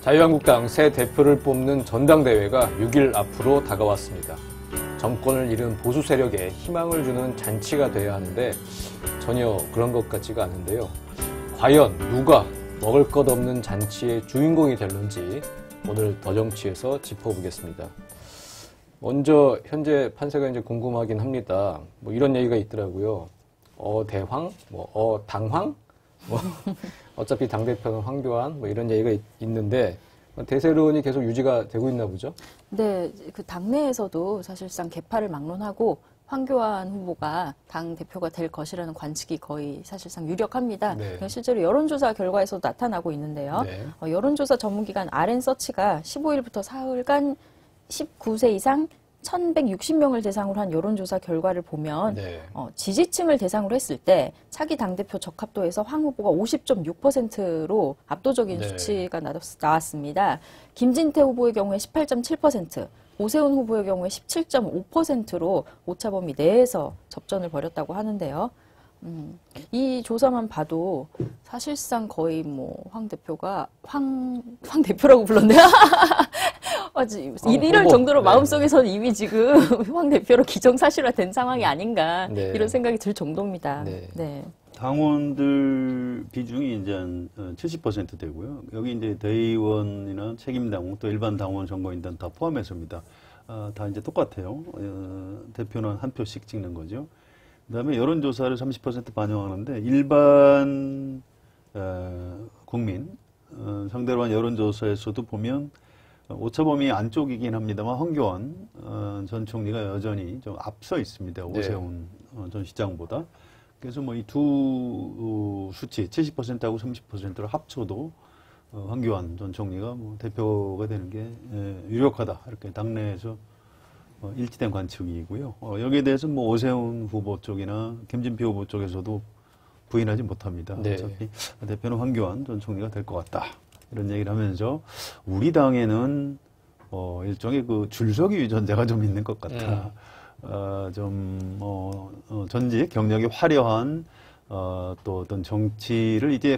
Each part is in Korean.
자유한국당 새 대표를 뽑는 전당대회가 6일 앞으로 다가왔습니다. 정권을 잃은 보수 세력에 희망을 주는 잔치가 돼야 하는데 전혀 그런 것 같지가 않은데요. 과연 누가 먹을 것 없는 잔치의 주인공이 될런지 오늘 더정치에서 짚어보겠습니다. 먼저 현재 판세가 이제 궁금하긴 합니다. 뭐 이런 얘기가 있더라고요. 대황, 당황, 어차피 당대표는 황교안, 이런 얘기가 있는데, 대세론이 계속 유지가 되고 있나 보죠? 네, 그 당내에서도 사실상 개파를 막론하고 황교안 후보가 당대표가 될 것이라는 관측이 거의 사실상 유력합니다. 네. 실제로 여론조사 결과에서도 나타나고 있는데요. 네. 여론조사 전문기관 RN서치가 15일부터 사흘간 19세 이상 1,160명을 대상으로 한 여론조사 결과를 보면 네. 지지층을 대상으로 했을 때 차기 당대표 적합도에서 황 후보가 50.6%로 압도적인 네. 수치가 나왔습니다. 김진태 후보의 경우에 18.7%, 오세훈 후보의 경우에 17.5%로 오차범위 내에서 접전을 벌였다고 하는데요. 이 조사만 봐도 사실상 거의 황 대표가 황 대표라고 불렀네요. 이럴 정도로 네. 마음속에서는 이미 지금 황 대표로 기정사실화된 상황이 아닌가 네. 이런 생각이 들 정도입니다. 네. 네. 당원들 비중이 이제 한 70% 되고요. 여기 이제 대의원이나 책임당원 또 일반 당원 선거인단 다 포함해서입니다. 다 이제 똑같아요. 대표는 한 표씩 찍는 거죠. 그다음에 여론조사를 30% 반영하는데 일반 국민 상대로 한 여론조사에서도 보면 오차범위 안쪽이긴 합니다만 황교안 전 총리가 여전히 좀 앞서 있습니다. 오세훈 전 시장보다. 그래서 이 두 수치 70%하고 30%를 합쳐도 황교안 전 총리가 대표가 되는 게 유력하다 이렇게 당내에서 일치된 관측이고요. 여기에 대해서 오세훈 후보 쪽이나 김진표 후보 쪽에서도 부인하지 못합니다. 네. 어차피 대표는 황교안 전 총리가 될 것 같다. 이런 얘기를 하면서 우리 당에는 일종의 그 줄서기 유전자가 좀 있는 것 같다. 전직 경력이 화려한 또 어떤 정치를 이제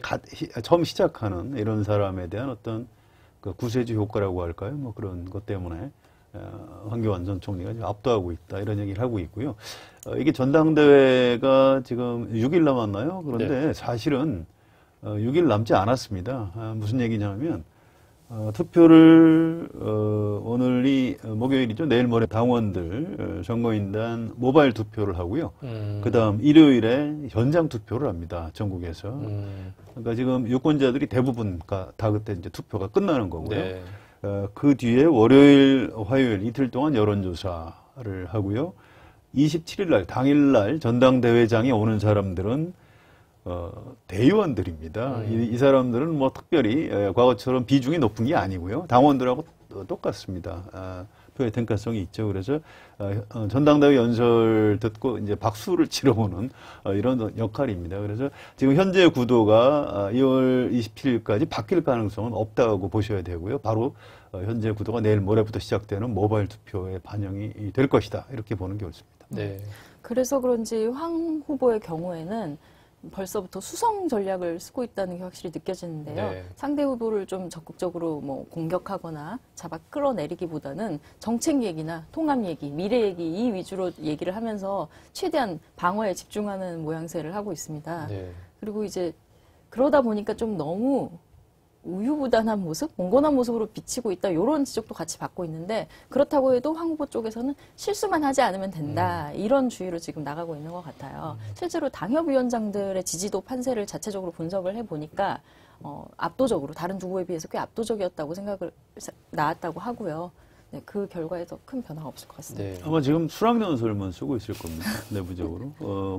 처음 시작하는 이런 사람에 대한 어떤 그 구세주 효과라고 할까요? 그런 것 때문에 황교안 전 총리가 지금 압도하고 있다 이런 얘기를 하고 있고요. 이게 전당대회가 지금 6일 남았나요? 그런데 네. 사실은 6일 남지 않았습니다. 무슨 얘기냐면 투표를 오늘이 목요일이죠. 내일 모레 당원들 선거인단 모바일 투표를 하고요. 그다음 일요일에 현장 투표를 합니다. 전국에서. 그러니까 지금 유권자들이 대부분 다 그때 이제 투표가 끝나는 거고요. 네. 그 뒤에 월요일, 화요일 이틀 동안 여론조사를 하고요. 27일 날 당일날 전당대회장에 오는 사람들은 대의원들입니다. 이 사람들은 특별히 과거처럼 비중이 높은 게 아니고요. 당원들하고 똑같습니다. 표의 등가성이 있죠. 그래서 전당대회 연설 듣고 이제 박수를 치러보는 이런 역할입니다. 그래서 지금 현재 구도가 2월 27일까지 바뀔 가능성은 없다고 보셔야 되고요. 바로 현재 구도가 내일 모레부터 시작되는 모바일 투표에 반영이 될 것이다. 이렇게 보는 게 옳습니다. 네. 그래서 그런지 황 후보의 경우에는 벌써부터 수성 전략을 쓰고 있다는 게 확실히 느껴지는데요. 네. 상대 후보를 좀 적극적으로 공격하거나 잡아 끌어내리기보다는 정책 얘기나 통합 얘기, 미래 얘기 이 위주로 얘기를 하면서 최대한 방어에 집중하는 모양새를 하고 있습니다. 네. 그리고 이제 그러다 보니까 좀 너무 우유부단한 모습, 온건한 모습으로 비치고 있다 이런 지적도 같이 받고 있는데 그렇다고 해도 황 후보 쪽에서는 실수만 하지 않으면 된다 이런 주의로 지금 나가고 있는 것 같아요. 실제로 당협위원장들의 지지도 판세를 자체적으로 분석을 해보니까 압도적으로 다른 두 후보에 비해서 꽤 압도적이었다고 생각을 나왔다고 하고요. 네, 그 결과에도 큰 변화가 없을 것 같습니다. 네. 아마 지금 수락연설만 쓰고 있을 겁니다. 내부적으로.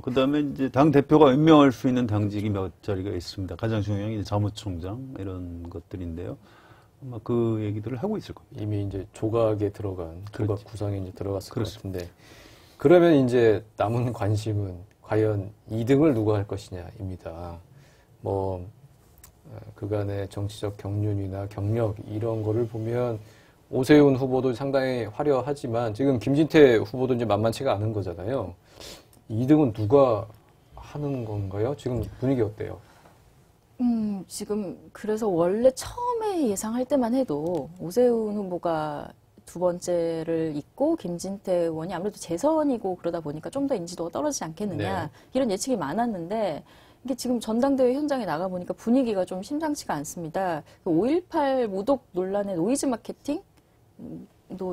그 다음에 이제 당대표가 임명할 수 있는 당직이 몇 자리가 있습니다. 가장 중요한 게 이제 사무총장, 이런 것들인데요. 아마 그 얘기들을 하고 있을 겁니다. 이미 이제 조각에 들어간, 조각 그렇죠. 구성에 이제 들어갔을 그렇습니다. 것 같은데. 그러면 이제 남은 관심은 과연 2등을 누가 할 것이냐입니다. 그간의 정치적 경륜이나 경력, 이런 거를 보면 오세훈 후보도 상당히 화려하지만 지금 김진태 후보도 이제 만만치가 않은 거잖아요. 2등은 누가 하는 건가요? 지금 분위기 어때요? 지금 그래서 원래 처음에 처음에 예상할 때만 해도 오세훈 후보가 두 번째를 잇고 김진태 의원이 아무래도 재선이고 그러다 보니까 좀 더 인지도가 떨어지지 않겠느냐 네. 이런 예측이 많았는데 이게 지금 전당대회 현장에 나가 보니까 분위기가 좀 심상치가 않습니다. 5.18 모독 논란의 노이즈 마케팅도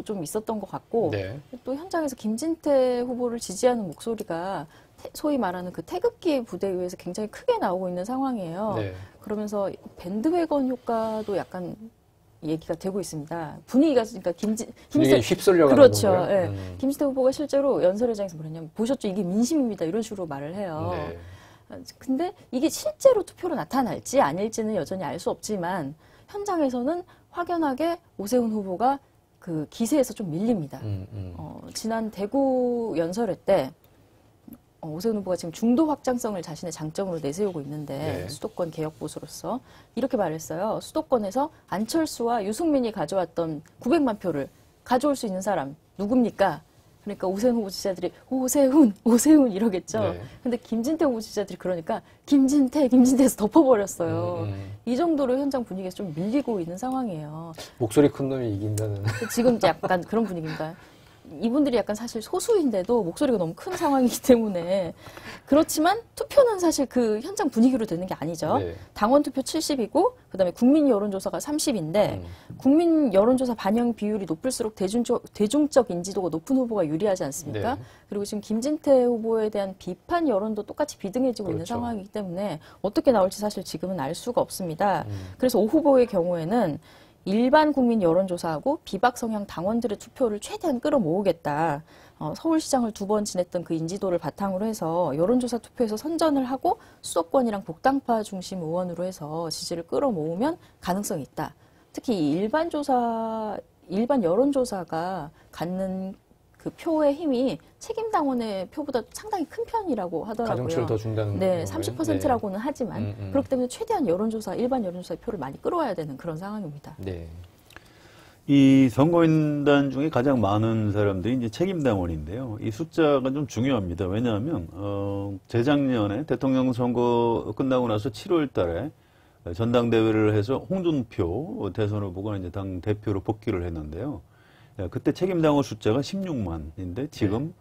좀 있었던 것 같고 네. 또 현장에서 김진태 후보를 지지하는 목소리가 소위 말하는 그 태극기 부대에 의해서 굉장히 크게 나오고 있는 상황이에요. 네. 그러면서 밴드웨건 효과도 약간 얘기가 되고 있습니다. 분위기가 그러니까 분위기에 휩쓸려가는 그렇죠. 건가요? 예. 김진태 후보가 실제로 연설회장에서 뭐랬냐면 보셨죠? 이게 민심입니다. 이런 식으로 말을 해요. 네. 근데 이게 실제로 투표로 나타날지 아닐지는 여전히 알 수 없지만 현장에서는 확연하게 오세훈 후보가 그 기세에서 좀 밀립니다. 지난 대구 연설회 때 오세훈 후보가 지금 중도 확장성을 자신의 장점으로 내세우고 있는데 네. 수도권 개혁 보수로서 이렇게 말했어요. 수도권에서 안철수와 유승민이 가져왔던 900만 표를 가져올 수 있는 사람 누굽니까? 그러니까 오세훈 후보 지지자들이 오세훈 이러겠죠. 네. 근데 김진태 후보 지지자들이 그러니까 김진태에서 덮어버렸어요. 이 정도로 현장 분위기에서 좀 밀리고 있는 상황이에요. 목소리 큰 놈이 이긴다는. 지금 약간 그런 분위기입니다. 이분들이 약간 사실 소수인데도 목소리가 너무 큰 상황이기 때문에 그렇지만 투표는 사실 그 현장 분위기로 되는 게 아니죠. 네. 당원 투표 70이고 그다음에 국민 여론조사가 30인데 국민 여론조사 반영 비율이 높을수록 대중적 인지도가 높은 후보가 유리하지 않습니까? 네. 그리고 지금 김진태 후보에 대한 비판 여론도 똑같이 비등해지고 있는 그렇죠. 상황이기 때문에 어떻게 나올지 사실 지금은 알 수가 없습니다. 그래서 오 후보의 경우에는 일반 국민 여론조사하고 비박 성향 당원들의 투표를 최대한 끌어모으겠다. 서울시장을 2번 지냈던 그 인지도를 바탕으로 해서 여론조사 투표에서 선전을 하고 수도권이랑 복당파 중심 의원으로 해서 지지를 끌어모으면 가능성이 있다. 특히 일반 여론조사가 갖는 그 표의 힘이 책임당원의 표보다 상당히 큰 편이라고 하더라고요. 가중치를 더 준다는 네, 건가요? 30%라고는 하지만 그렇기 때문에 최대한 일반 여론조사의 표를 많이 끌어와야 되는 그런 상황입니다. 네. 이 선거인단 중에 가장 많은 사람들이 이제 책임당원인데요. 이 숫자가 좀 중요합니다. 왜냐하면, 재작년에 대통령 선거 끝나고 나서 7월 달에 전당대회를 해서 홍준표 대선 후보가 이제 당 대표로 복귀를 했는데요. 그때 책임당원 숫자가 16만인데 지금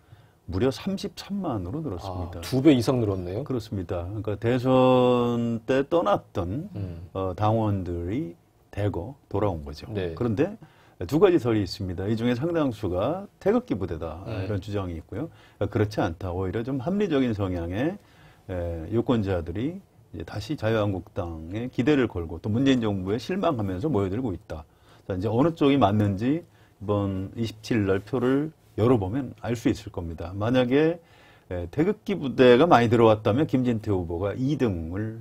무려 33만으로 늘었습니다. 2배 이상 늘었네요. 그렇습니다. 그러니까 대선 때 떠났던 당원들이 대거 돌아온 거죠. 네. 그런데 두 가지 설이 있습니다. 이 중에 상당수가 태극기 부대다 이런 주장이 있고요. 그렇지 않다. 오히려 좀 합리적인 성향의 유권자들이 이제 다시 자유한국당에 기대를 걸고 또 문재인 정부에 실망하면서 모여들고 있다. 자, 이제 어느 쪽이 맞는지 이번 27일 날 표를 열어보면 알 수 있을 겁니다. 만약에 태극기 부대가 많이 들어왔다면 김진태 후보가 2등을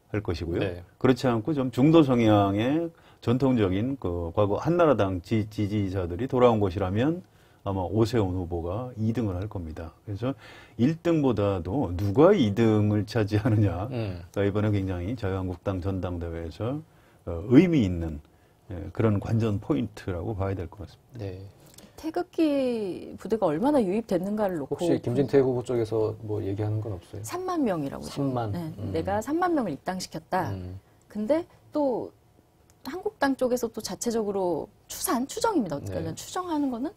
할 것이고요. 네. 그렇지 않고 좀 중도 성향의 전통적인 그 과거 한나라당 지지자들이 돌아온 것이라면 아마 오세훈 후보가 2등을 할 겁니다. 그래서 1등보다도 누가 2등을 차지하느냐 이번에 굉장히 자유한국당 전당대회에서 의미 있는 그런 관전 포인트라고 봐야 될 것 같습니다. 네. 태극기 부대가 얼마나 유입됐는가를 놓고 혹시 김진태 후보 쪽에서 뭐 얘기하는 건 없어요? 3만 명이라고 3만. 네, 내가 3만 명을 입당시켰다. 근데 또 한국당 쪽에서 또 자체적으로 추정입니다. 그러니까 네. 추정하는 거는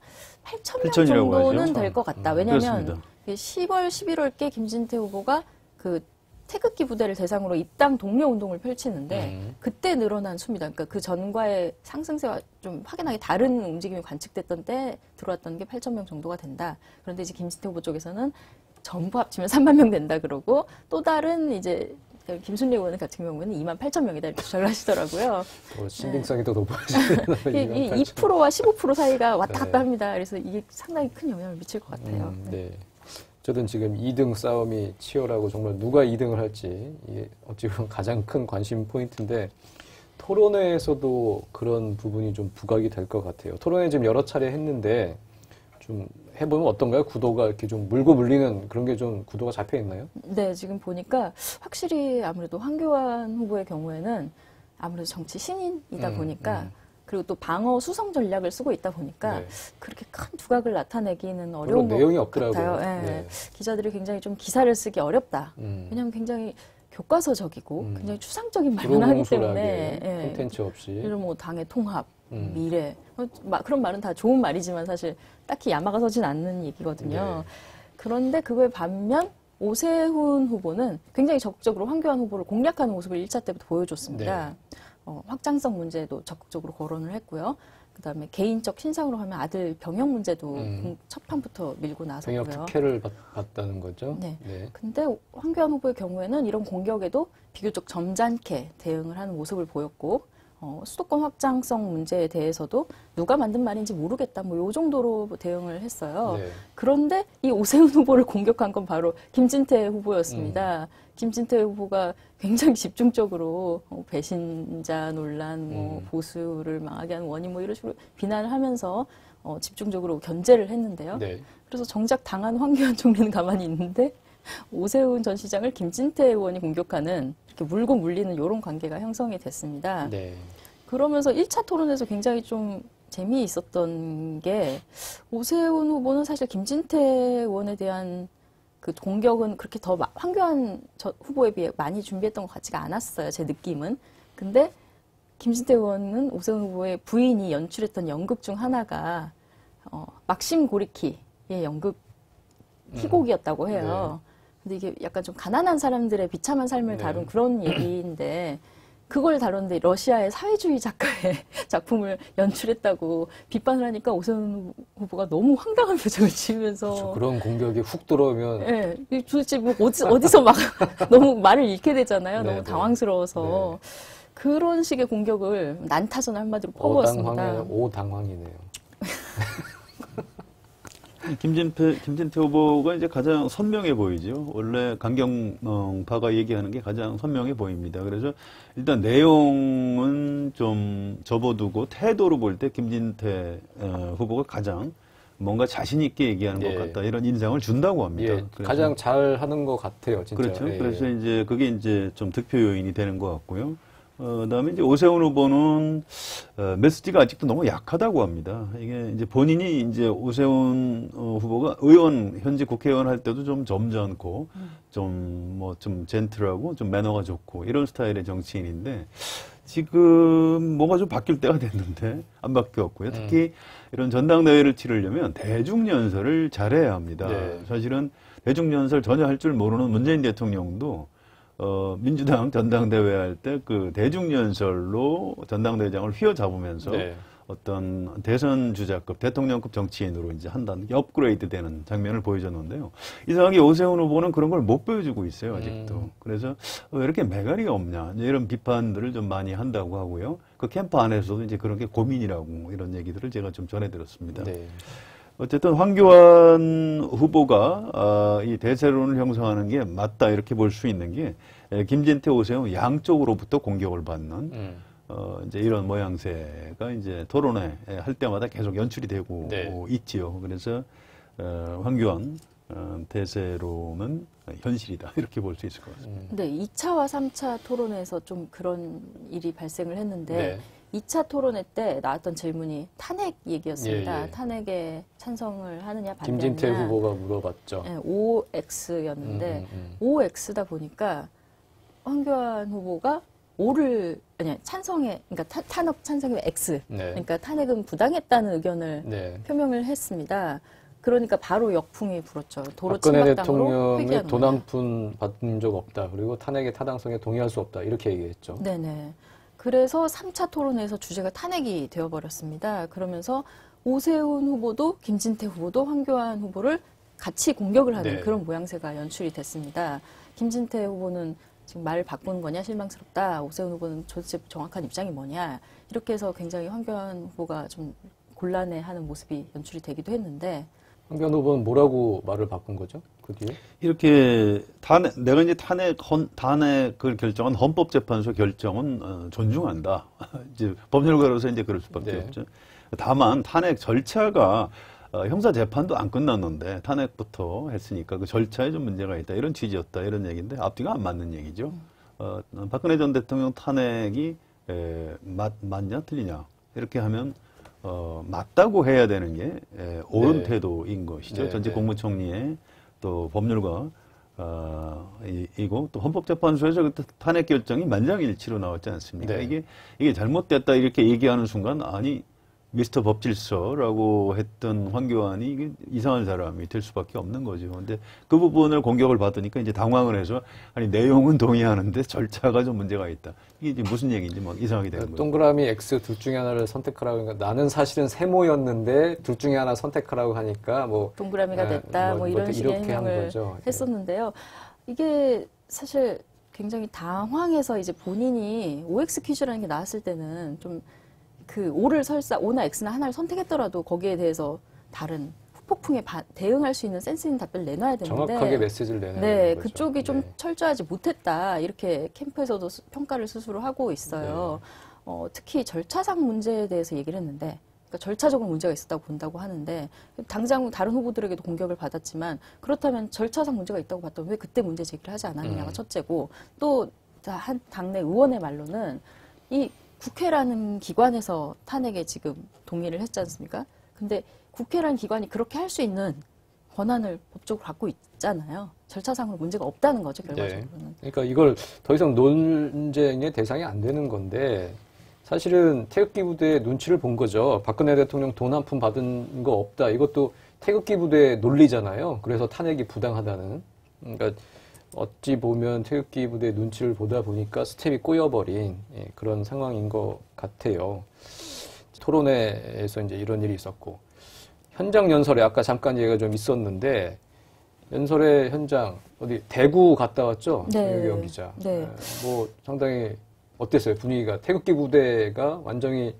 8천 명 8,000이라고 정도는 하죠. 될 것 같다. 왜냐하면 그렇습니다. 10월, 11월께 김진태 후보가 그 태극기 부대를 대상으로 입당 독려 운동을 펼치는데 그때 늘어난 수입니다. 그러니까 그 전과의 상승세와 좀 확연하게 다른 움직임이 관측됐던 때 들어왔던 게 8천 명 정도가 된다. 그런데 이제 김진태 후보 쪽에서는 전부 합치면 3만 명 된다 그러고 또 다른 이제 김순례 의원 같은 경우에는 2만 8천 명이다 이렇게 주장을 하시더라고요. 신빙성이 더 높아지는. 이 2%와 15% 사이가 왔다 갔다 합니다. 그래서 이게 상당히 큰 영향을 미칠 것 같아요. 네. 어쨌든 지금 2등 싸움이 치열하고 정말 누가 2등을 할지 이게 어찌 보면 가장 큰 관심 포인트인데 토론회에서도 그런 부분이 좀 부각이 될 것 같아요. 토론회 지금 여러 차례 했는데 좀 해보면 어떤가요? 구도가 이렇게 좀 물고 물리는 그런 게 좀 구도가 잡혀 있나요? 네, 지금 보니까 확실히 아무래도 황교안 후보의 경우에는 아무래도 정치 신인이다 보니까 그리고 또 방어 수성 전략을 쓰고 있다 보니까 네. 그렇게 큰 두각을 나타내기는 어려운 물론 내용이 것 없더라고요. 같아요. 네. 네. 기자들이 굉장히 좀 기사를 쓰기 어렵다. 왜냐하면 굉장히 교과서적이고 굉장히 추상적인 말만 하기 때문에 콘텐츠 없이 이런 뭐 당의 통합, 미래 그런 말은 다 좋은 말이지만 사실 딱히 야마가 서진 않는 얘기거든요. 네. 그런데 그거에 반면 오세훈 후보는 굉장히 적극적으로 황교안 후보를 공략하는 모습을 1차 때부터 보여줬습니다. 확장성 문제도 적극적으로 거론을 했고요. 그다음에 개인적 신상으로 하면 아들 병역 문제도 첫 판부터 밀고 나섰고요. 병역 특혜를 받다는 거죠. 네. 네. 근데 황교안 후보의 경우에는 이런 공격에도 비교적 점잖게 대응을 하는 모습을 보였고 수도권 확장성 문제에 대해서도 누가 만든 말인지 모르겠다 뭐 요 정도로 대응을 했어요. 네. 그런데 이 오세훈 후보를 공격한 건 바로 김진태 후보였습니다. 김진태 후보가 굉장히 집중적으로 배신자 논란, 뭐 보수를 망하게 하는 원인 뭐 이런 식으로 비난을 하면서 집중적으로 견제를 했는데요. 네. 그래서 정작 당한 황교안 총리는 가만히 있는데 오세훈 전 시장을 김진태 의원이 공격하는 이렇게 물고 물리는 이런 관계가 형성이 됐습니다. 네. 그러면서 1차 토론에서 굉장히 좀 재미있었던 게 오세훈 후보는 사실 김진태 의원에 대한 그 공격은 그렇게 더 황교안 후보에 비해 많이 준비했던 것 같지가 않았어요. 제 느낌은. 근데 김진태 의원은 오세훈 후보의 부인이 연출했던 연극 중 하나가 막심 고리키의 연극 희곡이었다고 해요. 근데 이게 약간 좀 가난한 사람들의 비참한 삶을 다룬 그런 얘기인데 그걸 다뤘는데 러시아의 사회주의 작가의 작품을 연출했다고 비판을 하니까 오세훈 후보가 너무 황당한 표정을 지으면서 그렇죠. 그런 공격이 훅 들어오면 네, 도대체 뭐 어디서 막 너무 말을 잃게 되잖아요. 네, 너무 네. 당황스러워서 그런 식의 공격을 난타전 한마디로 퍼부었습니다. 오당황이네요. 김진태 후보가 이제 가장 선명해 보이죠. 원래 강경파가 얘기하는 게 가장 선명해 보입니다. 그래서 일단 내용은 좀 접어두고 태도로 볼 때 김진태 후보가 가장 뭔가 자신 있게 얘기하는 것 같다 이런 인상을 준다고 합니다. 예, 가장 잘하는 것 같아요, 진짜. 그렇죠. 예. 그래서 이제 그게 이제 좀 득표 요인이 되는 것 같고요. 그다음에 이제 오세훈 후보는 메시지가 아직도 너무 약하다고 합니다. 이게 이제 본인이 이제 오세훈 후보가 현직 국회의원 할 때도 좀 점잖고 좀 젠틀하고 좀 매너가 좋고 이런 스타일의 정치인인데 지금 뭔가 좀 바뀔 때가 됐는데 안 바뀌었고요. 특히 이런 전당대회를 치르려면 대중연설을 잘해야 합니다. 네. 사실은 대중연설 전혀 할 줄 모르는 문재인 대통령도 민주당 전당대회 할 때 그 대중연설로 전당대회장을 휘어잡으면서 어떤 대선 주자급, 대통령급 정치인으로 이제 한 단계 업그레이드 되는 장면을 보여줬는데요. 이상하게 오세훈 후보는 그런 걸 못 보여주고 있어요, 아직도. 그래서 왜 이렇게 매가리가 없냐, 이런 비판들을 좀 많이 한다고 하고요. 그 캠프 안에서도 이제 그런 게 고민이라고 이런 얘기들을 제가 좀 전해드렸습니다. 네. 어쨌든 황교안 후보가 이 대세론을 형성하는 게 맞다 이렇게 볼 수 있는 게 김진태, 오세훈 양쪽으로부터 공격을 받는 이제 이런 모양새가 이제 토론회 할 때마다 계속 연출이 되고 있지요. 그래서 황교안 대세론은 현실이다 이렇게 볼 수 있을 것 같습니다. 네, 2차와 3차 토론에서 좀 그런 일이 발생을 했는데 2차 토론회 때 나왔던 질문이 탄핵 얘기였습니다. 탄핵에 찬성을 하느냐 반대하느냐. 김진태 후보가 물어봤죠. 네, OX였는데 OX다 보니까 황교안 후보가 찬성에, 그러니까 탄핵 찬성이면 X. 그러니까 탄핵은 부당했다는 의견을 표명을 했습니다. 그러니까 바로 역풍이 불었죠. 도로 박근혜 침략당으로 대통령이 회귀하는 돈 한 푼 받은 적 없다. 그리고 탄핵의 타당성에 동의할 수 없다. 이렇게 얘기했죠. 네네. 그래서 3차 토론에서 주제가 탄핵이 되어버렸습니다. 그러면서 오세훈 후보도 김진태 후보도 황교안 후보를 같이 공격을 하는 그런 모양새가 연출이 됐습니다. 김진태 후보는 지금 말을 바꾸는 거냐 실망스럽다. 오세훈 후보는 도대체 정확한 입장이 뭐냐. 이렇게 해서 굉장히 황교안 후보가 좀 곤란해하는 모습이 연출이 되기도 했는데 황교안 후보는 뭐라고 말을 바꾼 거죠? 그 뒤에? 이렇게 내가 이제 탄핵을 결정한 헌법재판소 결정은 존중한다. 이제 법률가로서 이제 그럴 수밖에 없죠. 다만 탄핵 절차가 형사 재판도 안 끝났는데 탄핵부터 했으니까 그 절차에 좀 문제가 있다 이런 취지였다 이런 얘기인데 앞뒤가 안 맞는 얘기죠. 박근혜 전 대통령 탄핵이 맞냐 틀리냐 이렇게 하면 맞다고 해야 되는 게 옳은 태도인 것이죠. 전직 국무총리의 또 법률가 이고 또 헌법재판소에서 그때 탄핵 결정이 만장일치로 나왔지 않습니까? 네. 이게 잘못됐다 이렇게 얘기하는 순간 아니 미스터 법질서라고 했던 황교안이 이게 이상한 사람이 될 수밖에 없는 거죠. 근데 그 부분을 공격을 받으니까 이제 당황을 해서 아니 내용은 동의하는데 절차가 좀 문제가 있다. 이게 이제 무슨 얘기인지 막 이상하게 되는 거죠. 동그라미 X 둘 중에 하나를 선택하라고 하니까 나는 사실은 세모였는데 둘 중에 하나 선택하라고 하니까 뭐 동그라미가 됐다 뭐 이런 식의 이렇게 한 해명을 거죠. 했었는데요. 이게 사실 굉장히 당황해서 이제 본인이 OX 퀴즈라는 게 나왔을 때는 좀 그 O를 설사 O나 X나 하나를 선택했더라도 거기에 대해서 다른 후폭풍에 대응할 수 있는 센스 있는 답변을 내놔야 되는데 정확하게 메시지를 내는 네, 거죠. 그쪽이 좀 네. 철저하지 못했다 이렇게 캠프에서도 평가를 스스로 하고 있어요. 특히 절차상 문제에 대해서 얘기를 했는데 그러니까 절차적으로 문제가 있었다고 본다고 하는데 당장 다른 후보들에게도 공격을 받았지만 그렇다면 절차상 문제가 있다고 봤더니 왜 그때 문제 제기를 하지 않았느냐가 첫째고 또 한 당내 의원의 말로는 이 국회라는 기관에서 탄핵에 지금 동의를 했지 않습니까? 근데 국회라는 기관이 그렇게 할 수 있는 권한을 법적으로 갖고 있잖아요. 절차상으로 문제가 없다는 거죠, 결과적으로는. 네. 그러니까 이걸 더 이상 논쟁의 대상이 안 되는 건데 사실은 태극기 부대의 눈치를 본 거죠. 박근혜 대통령 돈 한 푼 받은 거 없다. 이것도 태극기 부대의 논리잖아요. 그래서 탄핵이 부당하다는. 그러니까 어찌 보면 태극기 부대의 눈치를 보다 보니까 스텝이 꼬여버린 그런 상황인 것 같아요. 토론회에서 이제 이런 일이 있었고 현장 연설에 아까 잠깐 얘기가 좀 있었는데 연설의 현장 어디 대구 갔다 왔죠? 네. 유경 기자. 네. 뭐 상당히 어땠어요? 분위기가 태극기 부대가 완전히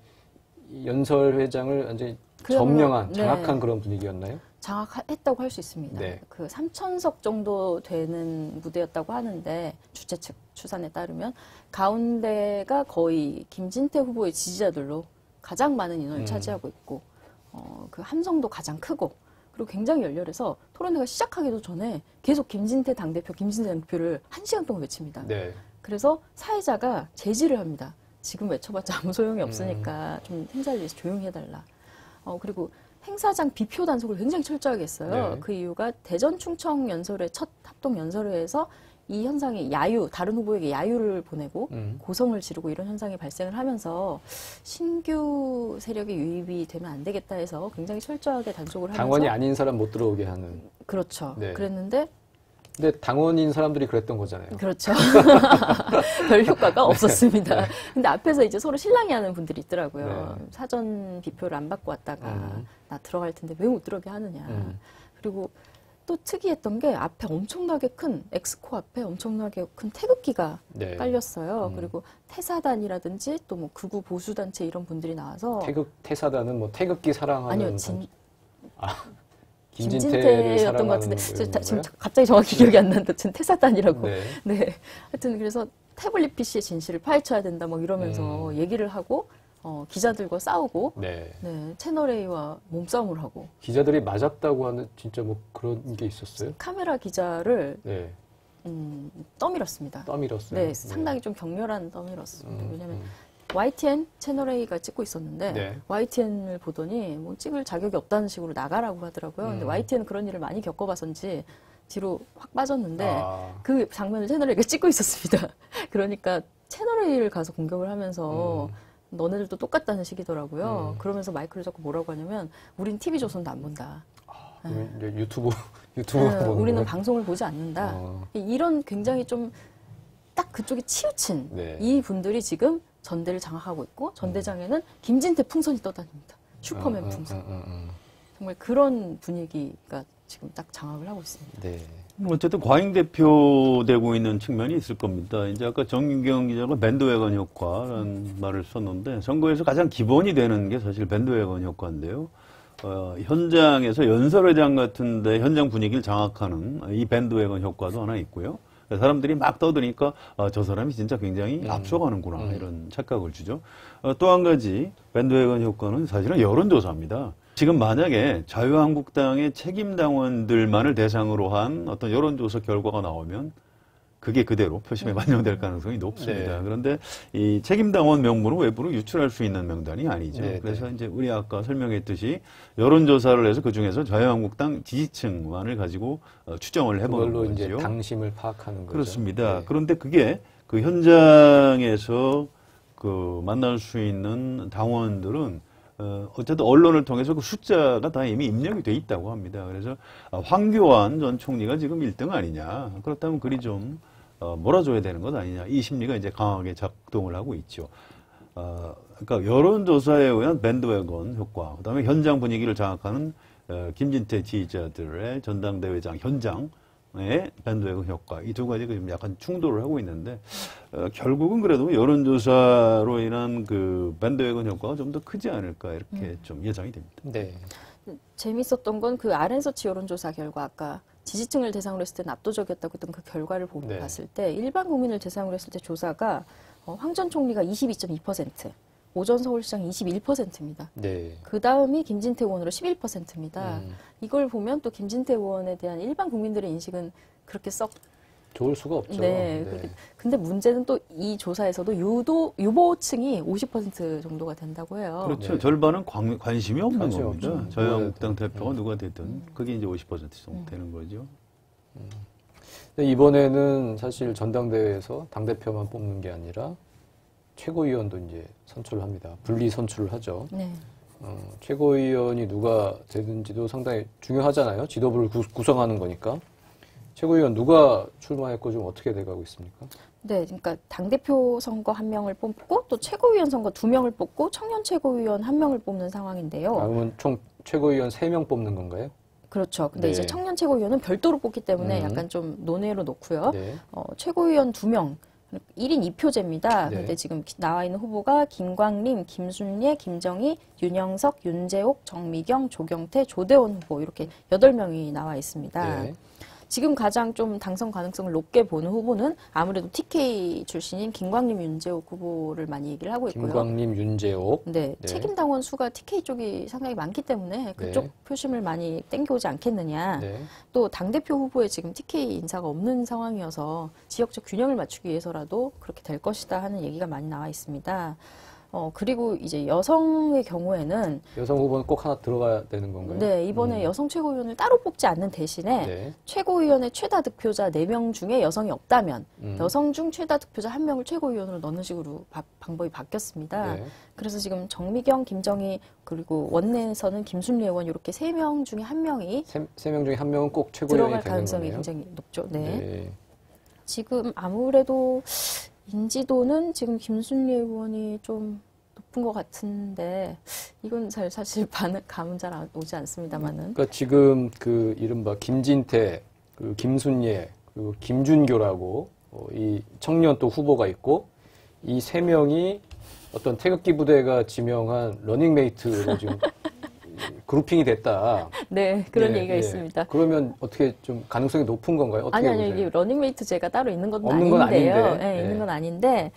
연설회장을 완전히 점령한 장악한 그런 분위기였나요? 장악했다고 할 수 있습니다. 네. 그 3,000석 정도 되는 무대였다고 하는데 주최 측 추산에 따르면 가운데가 거의 김진태 후보의 지지자들로 가장 많은 인원을 차지하고 있고 그 함성도 가장 크고 그리고 굉장히 열렬해서 토론회가 시작하기도 전에 계속 김진태 당대표를 1시간 동안 외칩니다. 네. 그래서 사회자가 제지를 합니다. 지금 외쳐봤자 아무 소용이 없으니까 좀 행사를 위해서 조용히 해달라. 그리고 행사장 비표 단속을 굉장히 철저하게 했어요. 네. 그 이유가 대전 충청 연설회 첫 합동 연설회에서 이 현상이 다른 후보에게 야유를 보내고 고성을 지르고 이런 현상이 발생을 하면서 신규 세력의 유입이 되면 안 되겠다 해서 굉장히 철저하게 단속을 하면서 당원이 아닌 사람 못 들어오게 하는. 그렇죠. 네. 그랬는데 근데 당원인 사람들이 그랬던 거잖아요. 그렇죠. 별 효과가 없었습니다. 근데 앞에서 이제 서로 실랑이하는 분들이 있더라고요. 네. 사전 비표를 안 받고 왔다가 나 들어갈 텐데 왜 못 들어오게 하느냐. 그리고 또 특이했던 게 앞에 엄청나게 큰 엑스코 앞에 엄청나게 큰 태극기가 네. 깔렸어요. 그리고 태사단이라든지 또 뭐 극우 보수 단체 이런 분들이 나와서 태사단은 뭐 태극기 사랑하는 아니요 김진태를 김진태였던 것 사랑하는 같은데 지금 거예요? 갑자기 정확히 기억이 안 나는데 지금 태사단이라고. 네. 네. 하여튼 그래서 태블릿 PC의 진실을 파헤쳐야 된다 뭐 이러면서 얘기를 하고 기자들과 싸우고 네. 네, 채널A와 몸싸움을 하고 기자들이 맞았다고 하는 진짜 뭐 그런 게 있었어요? 카메라 기자를 네. 떠밀었습니다. 떠밀었어요. 네, 상당히 좀 격렬한 떠밀었습니다. 왜냐하면 YTN 채널A가 찍고 있었는데 네. YTN을 보더니 뭐 찍을 자격이 없다는 식으로 나가라고 하더라고요. 근데 YTN은 그런 일을 많이 겪어봐서인지 뒤로 확 빠졌는데 그 장면을 채널A가 찍고 있었습니다. 그러니까 채널A를 가서 공격을 하면서 너네들도 똑같다는 식이더라고요. 그러면서 마이크를 잡고 뭐라고 하냐면 우린 TV조선도 안 본다. 그러면 이제 유튜브 보는 우리는 거예요? 방송을 보지 않는다. 이런 굉장히 좀 딱 그쪽에 치우친 네. 이 분들이 지금 전대를 장악하고 있고 전대장에는 김진태 풍선이 떠다닙니다. 슈퍼맨 풍선. 정말 그런 분위기가 지금 딱 장악을 하고 있습니다. 네. 어쨌든 과잉대표되고 있는 측면이 있을 겁니다. 이제 아까 정윤경 기자가 밴드웨건 효과라는 말을 썼는데 선거에서 가장 기본이 되는 게 사실 밴드웨건 효과인데요. 현장에서 연설회장 같은데 현장 분위기를 장악하는 이 밴드웨건 효과도 하나 있고요. 사람들이 막 떠드니까 저 사람이 진짜 굉장히 앞서가는구나 이런 착각을 주죠. 또 한 가지 밴드웨건 효과는 사실은 여론조사입니다. 지금 만약에 자유한국당의 책임당원들만을 대상으로 한 어떤 여론조사 결과가 나오면 그게 그대로 표심에 반영될 가능성이 높습니다. 네. 그런데 이 책임당원 명부는 외부로 유출할 수 있는 명단이 아니죠. 네, 그래서 이제 우리 아까 설명했듯이 여론조사를 해서 그 중에서 자유한국당 지지층만을 가지고 추정을 해보는 그걸로 거죠. 이제 당심을 파악하는 거죠. 그렇습니다. 네. 그런데 그게 그 현장에서 그 만날 수 있는 당원들은 어쨌든 언론을 통해서 그 숫자가 다 이미 입력이 돼 있다고 합니다. 그래서 황교안 전 총리가 지금 1등 아니냐. 그렇다면 그리 좀 몰아줘야 되는 것 아니냐. 이 심리가 이제 강하게 작동을 하고 있죠. 그러니까 여론조사에 의한 밴드웨건 효과, 그다음에 현장 분위기를 장악하는 김진태 지지자들의 전당대회장 현장의 밴드웨건 효과, 이 두 가지가 지금 약간 충돌을 하고 있는데 결국은 그래도 여론조사로 인한 그 밴드웨건 효과가 좀 더 크지 않을까 이렇게 좀 예상이 됩니다. 네. 재밌었던 건 그 RN서치 여론조사 결과 아까 지지층을 대상으로 했을 때는 압도적이었다고 했던 그 결과를 네. 봤을 때 일반 국민을 대상으로 했을 때 조사가 황 전 총리가 22.2%, 오 전 서울시장이 21%입니다. 네. 그 다음이 김진태 의원으로 11%입니다. 이걸 보면 또 김진태 의원에 대한 일반 국민들의 인식은 그렇게 썩 좋을 수가 없죠. 네. 근데 문제는 또 이 조사에서도 유보층이 50% 정도가 된다고 해요. 그렇죠. 네. 절반은 관심이 없는 관심이 겁니다. 없죠. 자유한국당 대표가 누가 되든 그게 이제 50% 정도 되는 거죠. 근데 이번에는 사실 전당대회에서 당대표만 뽑는 게 아니라 최고위원도 이제 선출을 합니다. 분리 선출을 하죠. 네. 최고위원이 누가 되든지도 상당히 중요하잖아요. 지도부를 구성하는 거니까. 최고위원 누가 출마했고 좀 어떻게 돼가고 있습니까? 네, 그러니까 당대표 선거 한 명을 뽑고 또 최고위원 선거 2명을 뽑고 청년 최고위원 1명을 뽑는 상황인데요. 그러면 총 최고위원 3명 뽑는 건가요? 그렇죠. 근데 네. 이제 청년 최고위원은 별도로 뽑기 때문에 약간 좀 논외로 놓고요. 네. 최고위원 2명, 1인 2표제입니다. 네. 근데 지금 나와 있는 후보가 김광림, 김순례, 김정희, 윤영석, 윤재옥, 정미경, 조경태, 조대원 후보 이렇게 8명이 나와 있습니다. 네. 지금 가장 좀 당선 가능성을 높게 보는 후보는 아무래도 TK 출신인 김광림, 윤재옥 후보를 많이 얘기를 하고 있고요. 김광림, 윤재옥. 네, 네. 책임당원 수가 TK 쪽이 상당히 많기 때문에 그쪽 네. 표심을 많이 땡겨오지 않겠느냐. 네. 또 당대표 후보에 지금 TK 인사가 없는 상황이어서 지역적 균형을 맞추기 위해서라도 그렇게 될 것이다 하는 얘기가 많이 나와 있습니다. 그리고 이제 여성의 경우에는 여성 후보는 꼭 하나 들어가야 되는 건가요? 네, 이번에 여성 최고위원을 따로 뽑지 않는 대신에 네. 최고위원의 최다 득표자 4명 중에 여성이 없다면 여성 중 최다 득표자 1명을 최고위원으로 넣는 식으로 방법이 바뀌었습니다. 네. 그래서 지금 정미경, 김정희 그리고 원내에서는 김순례 의원 이렇게 3명 중에 1명이 세 명 중에 한 명은 꼭 최고위원이 들어갈 되는 가능성이 거네요. 굉장히 높죠. 네. 네. 지금 아무래도 인지도는 지금 김순례 의원이 좀 높은 것 같은데 이건 사실 감은 잘 오지 않습니다만은. 그러니까 지금 그 이른바 김진태, 그 김순례, 그리고 김준교라고 이 청년 또 후보가 있고 이 3명이 어떤 태극기 부대가 지명한 러닝메이트로 지금 그룹핑이 됐다. 네, 그런 예, 얘기가 예. 있습니다. 그러면 어떻게 좀 가능성이 높은 건가요? 어떻게 아니요, 보세요? 이게 러닝메이트제가 따로 있는 건 없는 건 아닌데요. 아닌데. 네, 예. 있는 건 아닌데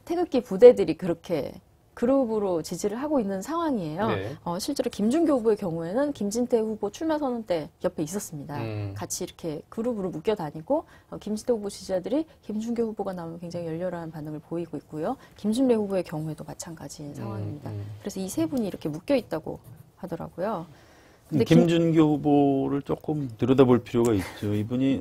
태극기 부대들이 그렇게 그룹으로 지지를 하고 있는 상황이에요. 네. 실제로 김준교 후보의 경우에는 김진태 후보 출마 선언 때 옆에 있었습니다. 같이 이렇게 그룹으로 묶여 다니고 김진태 후보 지지자들이 김준교 후보가 나오면 굉장히 열렬한 반응을 보이고 있고요. 김순례 후보의 경우에도 마찬가지인 상황입니다. 그래서 이 세 분이 이렇게 묶여 있다고 하더라고요. 근데 김준교 후보를 조금 들여다볼 필요가 있죠. 이분이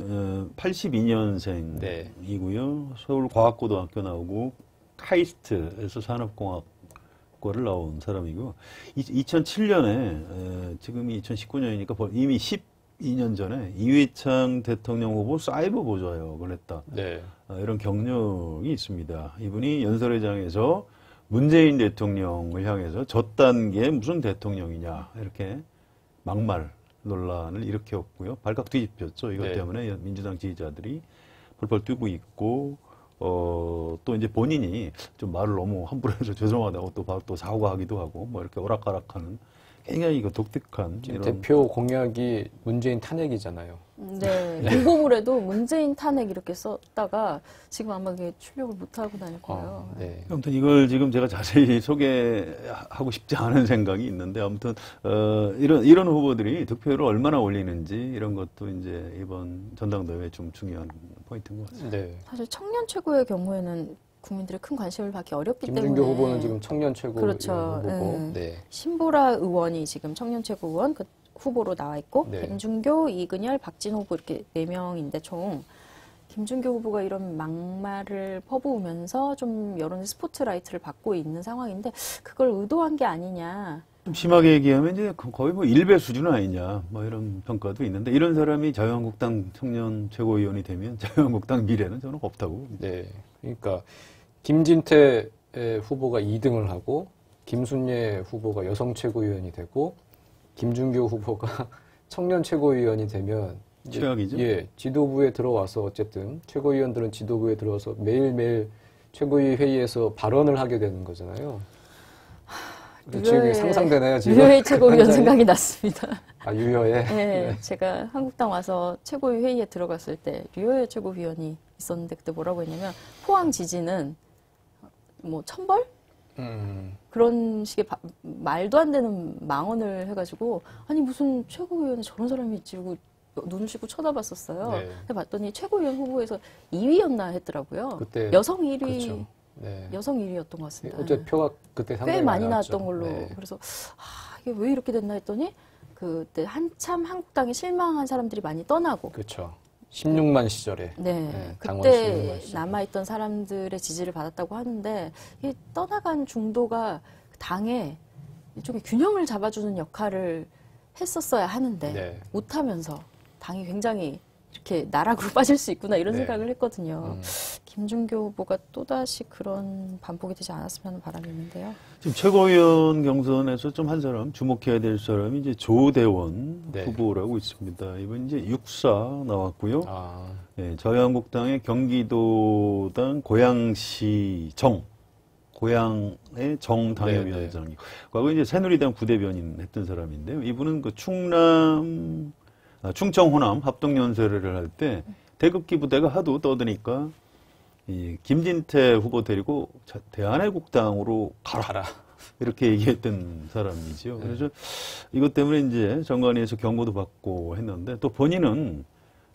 82년생이고요. 서울과학고등학교 나오고 카이스트에서 산업공학과를 나온 사람이고 2007년에 지금이 2019년이니까 이미 12년 전에 이회창 대통령 후보 사이버 보좌역을 했다. 네. 이런 경력이 있습니다. 이분이 연설회장에서 문재인 대통령을 향해서 저딴 게 무슨 대통령이냐 이렇게 막말 논란을 일으켰고요. 발칵 뒤집혔죠. 이것 네. 때문에 민주당 지지자들이 펄펄 뛰고 있고 또 이제 본인이 좀 말을 너무 함부로 해서 죄송하다고 또 사과하기도 하고 뭐 이렇게 오락가락하는 굉장히 이거 독특한 지금 이런 대표 공약이 문재인 탄핵이잖아요. 네, 공보물에도 문재인 탄핵 이렇게 썼다가 지금 아마 그게 출력을 못하고 다닐 거예요. 네. 아무튼 이걸 지금 제가 자세히 소개하고 싶지 않은 생각이 있는데 아무튼 이런 후보들이 득표율을 얼마나 올리는지 이런 것도 이제 이번 전당대회 좀 중요한 포인트인 것 같습니다. 네. 사실 청년 최고의 경우에는 국민들의 큰 관심을 받기 어렵기 김준규 때문에 후보는 지금 청년 최고 그렇죠. 후보고, 네. 신보라 의원이 지금 청년 최고 의원 그 후보로 나와 있고 네. 김준교, 이근열, 박진호 후보 이렇게 4명인데 총 김준교 후보가 이런 막말을 퍼부으면서 좀 여론의 스포트라이트를 받고 있는 상황인데 그걸 의도한 게 아니냐. 좀 심하게 얘기하면 이제 거의 뭐 일배 수준 아니냐 뭐 이런 평가도 있는데 이런 사람이 자유한국당 청년 최고위원이 되면 자유한국당 미래는 저는 없다고 봅니다. 네. 그러니까 김진태 후보가 2등을 하고 김순례 후보가 여성 최고위원이 되고 김준교 후보가 청년 최고위원이 되면 이제 최악이죠. 예, 지도부에 들어와서 어쨌든 최고위원들은 지도부에 들어와서 매일매일 최고위 회의에서 발언을 하게 되는 거잖아요. 지금 상상되나요? 지금 유효의 최고위원 생각이 났습니다. 아, 유효의? 네, 제가 한국당 와서 최고위 회의에 들어갔을 때 유효의 최고위원이 있었는데 그때 뭐라고 했냐면 포항 지진은 뭐 천벌? 그런 식의 말도 안 되는 망언을 해가지고 아니 무슨 최고위원에 저런 사람이 있지 고 눈을 씻고 쳐다봤었어요. 네. 근데 봤더니 최고위원 후보에서 2위였나 했더라고요. 그때 여성 1위, 그렇죠. 네. 여성 1위였던 것 같습니다. 어제 표가 그때 상당히 꽤 많이 나왔죠. 나왔던 걸로. 네. 그래서 이게 왜 이렇게 됐나 했더니 그때 한참 한국당에 실망한 사람들이 많이 떠나고 그렇죠. 16만 시절에. 네, 당원 그때 16만 시절. 남아있던 사람들의 지지를 받았다고 하는데 이 떠나간 중도가 당에 일종의 균형을 잡아주는 역할을 했었어야 하는데 네. 못하면서 당이 굉장히 이렇게 나락으로 빠질 수 있구나 이런 네. 생각을 했거든요. 김준교 후보가 또다시 그런 반복이 되지 않았으면 하는 바람이 있는데요. 지금 최고위원 경선에서 좀 한 사람 주목해야 될 사람이 이제 조대원 네. 후보라고 있습니다. 이번 이제 육사 나왔고요. 아, 네, 자유한국당의 경기도당 고양시정 고양의 정 당협위원장이고 과거 이제 새누리당 부대변인 했던 사람인데요. 이분은 그 충청 호남 합동연설을 할 때 태극기 부대가 하도 떠드니까 이 김진태 후보 데리고 대한애국당으로 가라 이렇게 얘기했던 사람이죠. 그래서 이것 때문에 이제 정관위에서 경고도 받고 했는데 또 본인은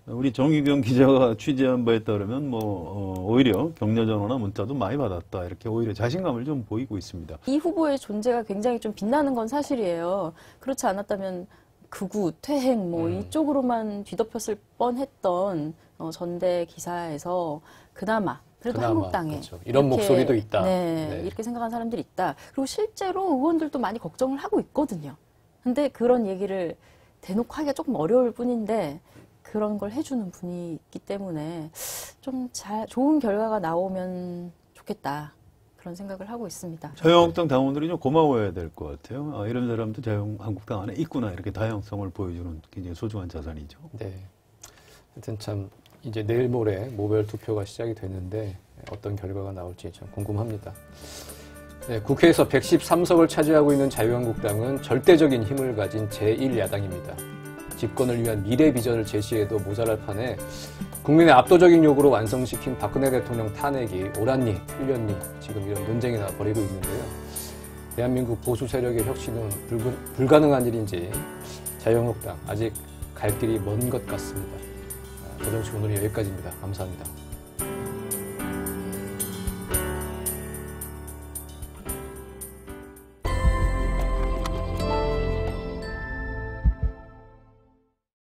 우리 정유경 기자가 취재한 바에 따르면 오히려 격려 전화나 문자도 많이 받았다 이렇게 오히려 자신감을 좀 보이고 있습니다. 이 후보의 존재가 굉장히 좀 빛나는 건 사실이에요. 그렇지 않았다면 극우, 퇴행 이쪽으로만 뒤덮였을 뻔했던 전대 기사에서 그나마 한국당에 그렇죠. 이런 이렇게, 목소리도 있다. 네, 이렇게 생각하는 사람들이 있다. 그리고 실제로 의원들도 많이 걱정을 하고 있거든요. 근데 그런 얘기를 대놓고 하기가 조금 어려울 뿐인데 그런 걸 해주는 분이 있기 때문에 좀 좋은 결과가 나오면 좋겠다. 그런 생각을 하고 있습니다. 자유한국당 당원들이 좀 고마워해야 될 것 같아요. 아, 이런 사람도 자유한국당 안에 있구나 이렇게 다양성을 보여주는 굉장히 소중한 자산이죠. 네. 하여튼 참 이제 내일 모레 모별 투표가 시작이 되는데 어떤 결과가 나올지 참 궁금합니다. 네, 국회에서 113석을 차지하고 있는 자유한국당은 절대적인 힘을 가진 제1야당입니다. 집권을 위한 미래 비전을 제시해도 모자랄 판에 국민의 압도적인 요구로 완성시킨 박근혜 대통령 탄핵이 옳았니, 틀렸니 지금 이런 논쟁이 벌이고 있는데요. 대한민국 보수 세력의 혁신은 불가능한 일인지 자유한국당 아직 갈 길이 먼 것 같습니다. 조정식 오늘은 여기까지입니다. 감사합니다.